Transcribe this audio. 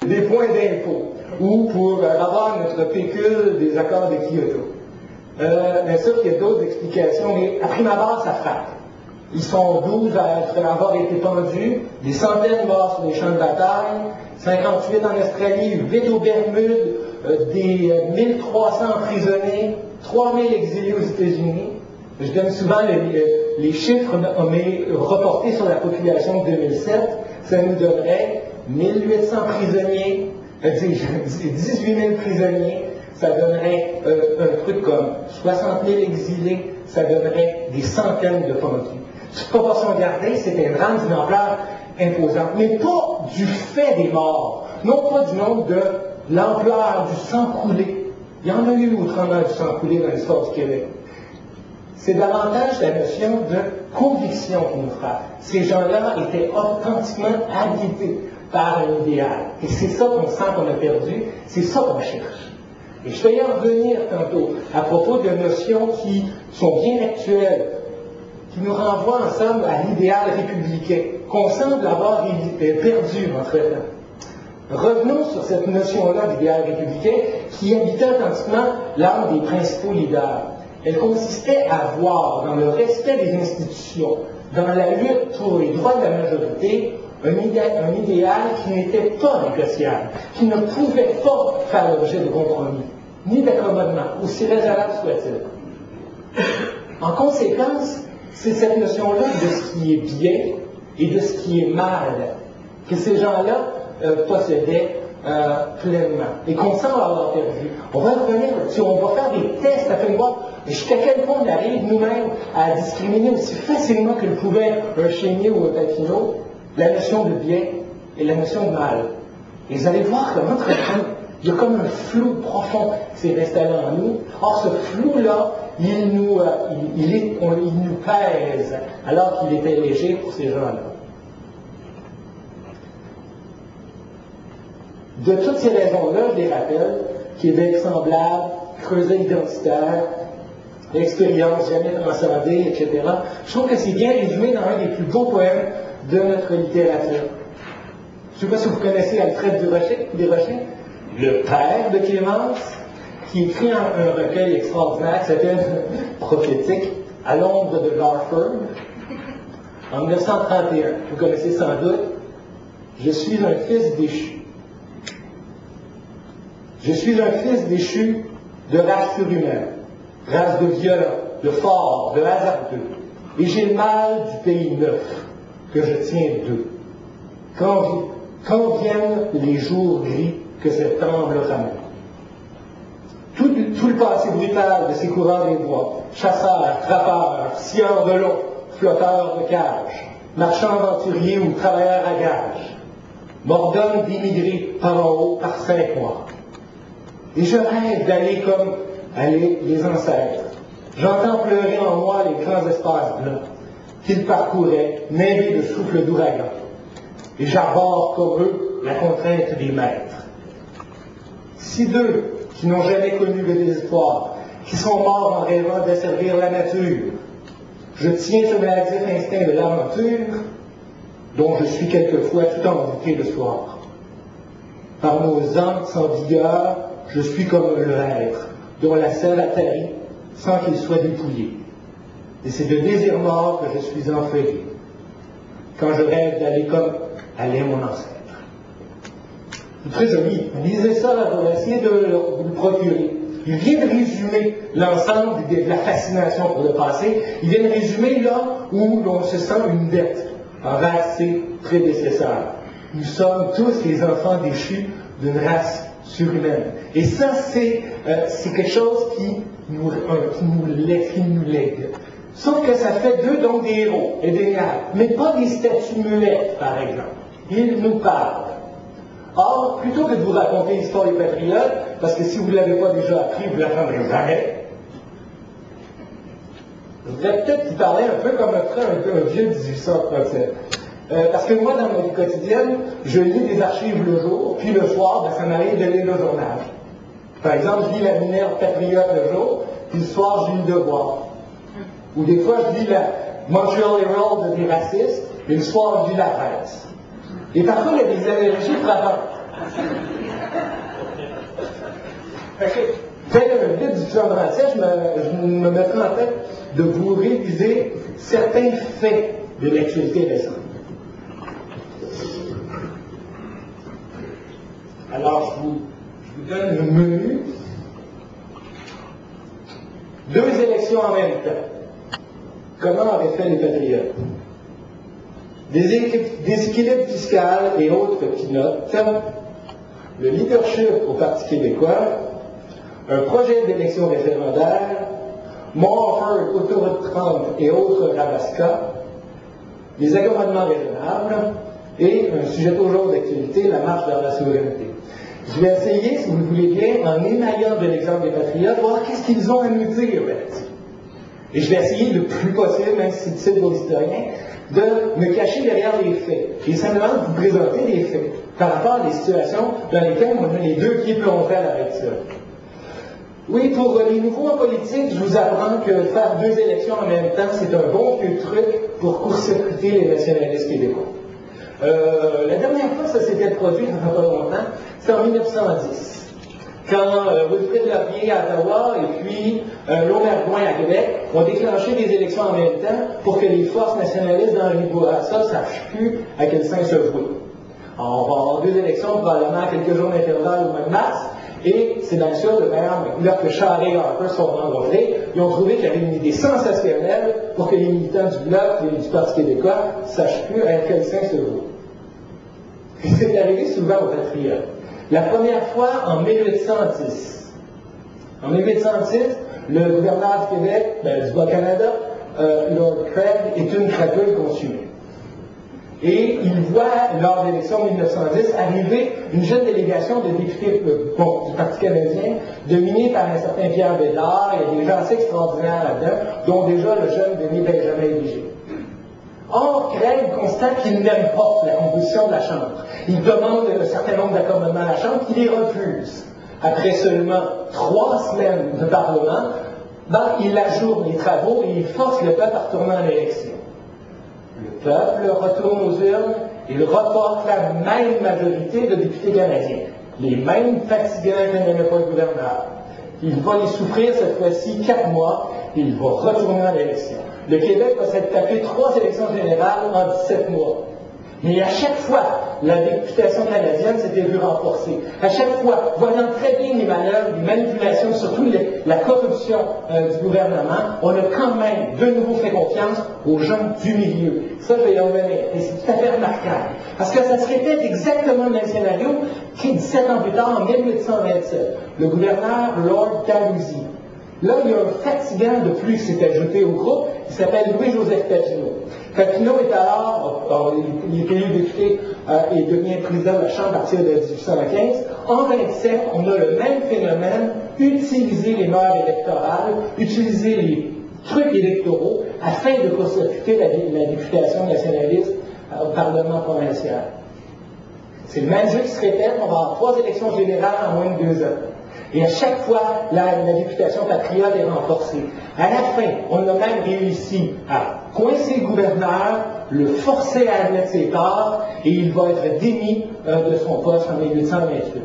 des points d'impôt ou pour avoir notre pécule des accords de Kyoto. Bien sûr qu'il y a d'autres explications, mais à prime abord, ça frappe. Ils sont 12 à avoir été pendus, des centaines morts sur les champs de bataille, 58 en Australie, 8 aux Bermudes, des 1300 emprisonnés, 3000 exilés aux États-Unis. Je donne souvent les chiffres reportés sur la population de 2007. Ça nous donnerait 1800 prisonniers, 18 000 prisonniers, ça donnerait un truc comme 60 000 exilés, ça donnerait des centaines de pendus. Cette proportion gardée, c'est un drame d'une ampleur imposante, mais pas du fait des morts, non pas du nombre de l'ampleur du sang coulé. Il y en a eu autrement du sang coulé dans l'histoire du Québec. C'est davantage la notion de conviction qui nous frappe. Ces gens-là étaient authentiquement habités par un idéal. Et c'est ça qu'on sent qu'on a perdu, c'est ça qu'on cherche. Et je vais y en revenir tantôt à propos de notions qui sont bien actuelles, qui nous renvoient ensemble à l'idéal républicain, qu'on semble avoir perdu entre-temps. Revenons sur cette notion-là d'idéal républicain qui habitait authentiquement l'âme des principaux leaders. Elle consistait à voir dans le respect des institutions, dans la lutte pour les droits de la majorité, un idéal qui n'était pas négociable, qui ne pouvait pas faire l'objet de compromis, ni d'accommodement, aussi raisonnable soit-il. En conséquence, c'est cette notion-là de ce qui est bien et de ce qui est mal que ces gens-là possédaient pleinement et qu'on semble avoir perdu. On va revenir là-dessus, on va faire des tests afin de voir jusqu'à quel point on arrive nous-mêmes à discriminer aussi facilement que le pouvait un chénier ou un papineau la notion de bien et la notion de mal. Et vous allez voir comment très bien, il y a comme un flou profond qui s'est installé en nous. Or, ce flou-là, il nous pèse alors qu'il était léger pour ces gens-là. De toutes ces raisons-là, je les rappelle, Québec semblable, creuset identitaire, expérience jamais transcendée, etc. Je trouve que c'est bien résumé dans un des plus beaux poèmes de notre littérature. Je ne sais pas si vous connaissez Alfred Desrochers, le père de Clémence, qui écrit un recueil extraordinaire qui s'appelle Prophétique, à l'ombre de Garford, en 1931. Vous connaissez sans doute. Je suis un fils déchu. Je suis un fils déchu de race surhumaine, race de violents, de forts, de hasardeux, et j'ai le mal du pays neuf, que je tiens d'eux. Quand viennent les jours gris que septembre ramène. Tout le passé brutal de ces coureurs des bois, chasseurs, trappeurs, scieurs de l'eau, flotteurs de cage, marchands aventuriers ou travailleurs à gage, m'ordonne d'émigrer par en haut par 5 mois. Et je rêve d'aller comme allaient les ancêtres. J'entends pleurer en moi les grands espaces blancs qu'ils parcouraient, mêlés de souffles d'ouragan. Et j'arbore comme eux la contrainte des maîtres. Si d'eux, qui n'ont jamais connu le désespoir, qui sont morts en rêvant d'asservir la nature, je tiens ce maladif instinct de l'aventure, dont je suis quelquefois tout envoûté le soir. Par nos âmes sans vigueur, je suis comme le être, dont la selle atterrit sans qu'il soit dépouillé. Et c'est de désir mort que je suis enfeuillé, quand je rêve d'aller comme allait mon ancêtre. C'est très joli. Lisez ça, on va essayer de vous le procurer. Il vient de résumer l'ensemble de la fascination pour le passé. Il vient de résumer là où l'on se sent une dette envers ses prédécesseurs. Nous sommes tous les enfants déchus d'une race surhumaine. Et ça, c'est quelque chose qui nous lègue. Sauf que ça fait d'eux donc des héros et des héros, mais pas des statues muettes, par exemple. Ils nous parlent. Or, plutôt que de vous raconter l'histoire des patriotes, parce que si vous ne l'avez pas déjà appris, vous ne l'apprendrez jamais, je voudrais peut-être vous parler un peu comme un vieux 1837. Parce que moi, dans ma vie quotidienne, je lis des archives le jour, puis le soir, ça m'arrive de lire le journal. Par exemple, je lis la Minerve Patriote le jour, puis le soir, je lis le Devoir. Ou des fois, je lis la Montreal Herald des racistes, et le soir, je lis la presse. Et parfois, il y a des allergies frappantes. Tel un guide du futur français, je me mettrai en tête de vous réviser certains faits de l'actualité récente. Alors, je vous donne le menu. 2 élections en même temps. Comment auraient fait les patriotes? Des équilibres fiscaux et autres pinottes, le leadership au Parti québécois, un projet d'élection référendaire, Montfort, autoroute 30 et autres rabascas, les accommodements raisonnables et un sujet toujours d'actualité, la marche vers la souveraineté. Je vais essayer, si vous le voulez bien, en émaillant de l'exemple des patriotes, voir qu'est-ce qu'ils ont à nous dire là-dessus. Et je vais essayer le plus possible, même si c'est difficile pour l'historien, de me cacher derrière les faits. Et simplement de vous présenter des faits par rapport à des situations dans lesquelles on a les deux pieds plongés à l'heure actuelle. Oui, pour les nouveaux en politique, je vous apprends que faire 2 élections en même temps, c'est un bon vieux truc pour court-circuiter les nationalistes québécois. La dernière fois que ça s'était produit, ça fait pas longtemps, c'était en 1910, quand Wilfrid Laurier à Ottawa et puis Laumergoin à Québec ont déclenché des élections en même temps pour que les forces nationalistes dans les Bourassa ne sachent plus à quel sein se vouer. On va avoir 2 élections, probablement à quelques jours d'intervalle au mois de mars, et c'est bien sûr le meilleur couleur que Charest et Harper sont rencontrés. Ils ont trouvé qu'il y avait une idée sensationnelle pour que les militants du Bloc et du Parti québécois ne sachent plus à quel sein se vouer. C'est arrivé souvent aux patriotes. La première fois en 1810. En 1810, le gouverneur du Québec, du Bas-Canada, Lord Craig, est une crapule consumée. Et il voit, lors de l'élection de 1910, arriver une jeune délégation de députés du Parti canadien, dominée par un certain Pierre Bédard. Il y a des gens assez extraordinaires là-dedans, dont déjà le jeune Denis Benjamin Léger. Or, Craig constate qu'il n'aime pas la composition de la Chambre. Il demande un certain nombre d'accommodements à la Chambre, qui les refuse. Après seulement 3 semaines de Parlement, il ajourne les travaux et il force le peuple à retourner en élection. Le peuple retourne aux urnes, il reporte la même majorité de députés canadiens, les mêmes fatigants que n'aimait pas le gouverneur. Il va les souffrir cette fois-ci 4 mois et il va retourner en élection. Le Québec va s'être tapé 3 élections générales en 17 mois. Mais à chaque fois, la députation canadienne s'était vue renforcée. À chaque fois, voyant très bien les manœuvres, les manipulations, surtout la corruption du gouvernement, on a quand même de nouveau fait confiance aux gens du milieu. Ça, je vais y revenir. Et c'est tout à fait remarquable. Parce que ça se répète exactement le même scénario qui, 17 ans plus tard, en 1827. Le gouverneur Lord Dalhousie. Là, il y a un fatigant de plus qui s'est ajouté au groupe, qui s'appelle Louis-Joseph Papineau. Papineau est alors, il est élu député et devient président de la Chambre à partir de 1815. En 27, on a le même phénomène, utiliser les mœurs électorales, utiliser les trucs électoraux afin de court-circuiter la députation nationaliste au Parlement provincial. C'est le même jeu qui se répète, on va avoir 3 élections générales en moins de 2 ans. Et à chaque fois, la députation patriote est renforcée. À la fin, on a même réussi à coincer le gouverneur, le forcer à admettre ses torts, et il va être démis de son poste en 1828.